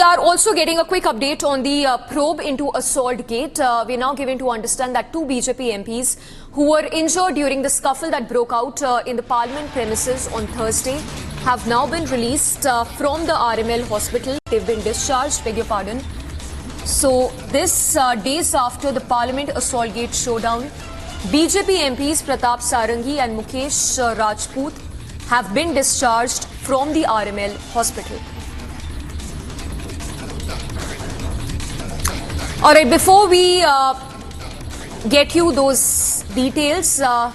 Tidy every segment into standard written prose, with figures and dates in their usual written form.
are also getting a quick update on the probe into assault gate. We're now given to understand that two BJP MPs who were injured during the scuffle that broke out in the Parliament premises on Thursday have now been released from the RML hospital. They've been discharged, beg your pardon. So this days after the Parliament assault gate showdown, BJP MPs Pratap Sarangi and Mukesh Rajput have been discharged from the RML hospital. All right, before we get you those details, all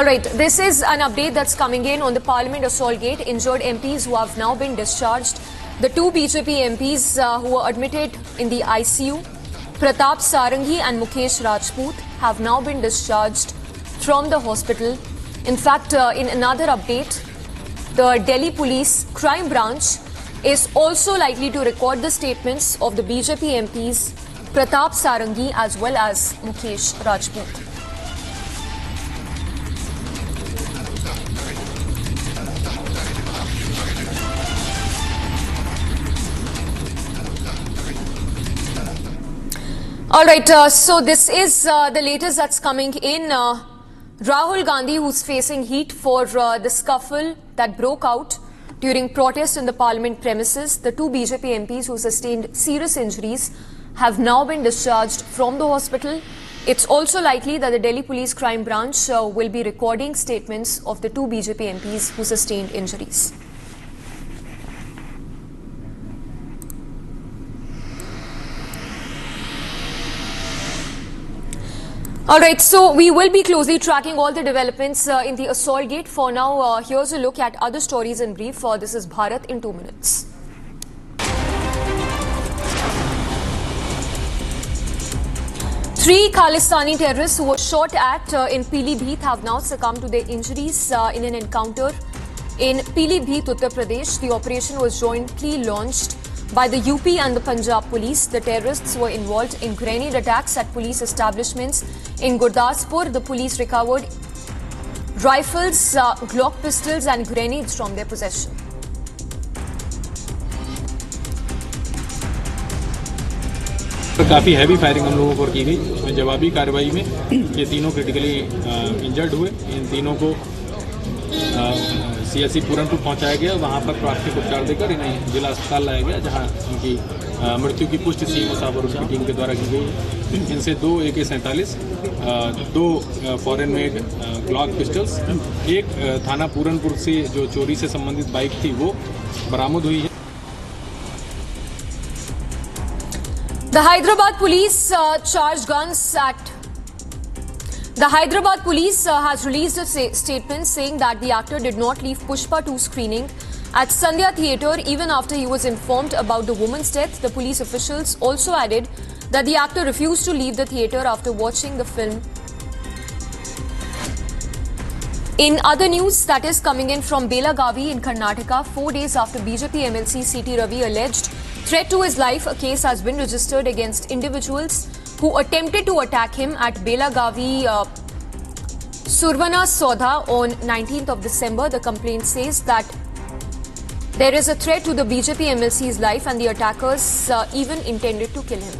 right, this is an update that's coming in on the Parliament assault gate. Injured MPs who have now been discharged. The two BJP MPs who were admitted in the ICU, Pratap Sarangi and Mukesh Rajput, have now been discharged from the hospital. In fact, in another update, the Delhi Police Crime Branch is also likely to record the statements of the BJP MPs Pratap Sarangi as well as Mukesh Rajput. All right, so this is the latest that's coming in. Rahul Gandhi, who's facing heat for the scuffle that broke out during protests in the Parliament premises. The two BJP MPs who sustained serious injuries have now been discharged from the hospital. It's also likely that the Delhi Police Crime Branch will be recording statements of the two BJP MPs who sustained injuries. All right, so we will be closely tracking all the developments in the assault gate. For now, here's a look at other stories in brief. This is Bharat in 2 minutes. Three Khalistani terrorists who were shot at in Pilibhit have now succumbed to their injuries in an encounter in Pilibhit, Uttar Pradesh. The operation was jointly launched by the UP and the Punjab police. The terrorists were involved in grenade attacks at police establishments in Gurdaspur. The police recovered rifles, Glock pistols and grenades from their possession. काफ़ी heavy firing हम लोगों पर की गई। उसमें जवाबी कार्रवाई में ये तीनों क्रिटिकली इंजर्ड हुए। इन तीनों को CSC पूरनपुर पहुंचाया गया। वहां पर प्राथमिक उपचार देकर इन्हें जिला अस्पताल लाया गया, जहां उनकी मृत्यु की पुष्टि सीएमओ साहब और उसकी टीम के द्वारा की गई। इनसे 2 AK-47, 2 foreign made Glock pistols, एक थाना पूरनपुर से जो चोरी से संबंधित बाइक थी वो बरामद हुई है। The Hyderabad police charged guns at The Hyderabad police has released a statement saying that the actor did not leave Pushpa 2 screening at Sandhya Theatre even after he was informed about the woman's death. The police officials also added that the actor refused to leave the theatre after watching the film. In other news that is coming in from Belagavi in Karnataka, 4 days after BJP MLC C.T. Ravi alleged threat to his life, a case has been registered against individuals who attempted to attack him at Belagavi Survana Sodha on 19th of December. The complaint says that there is a threat to the BJP MLC's life and the attackers even intended to kill him.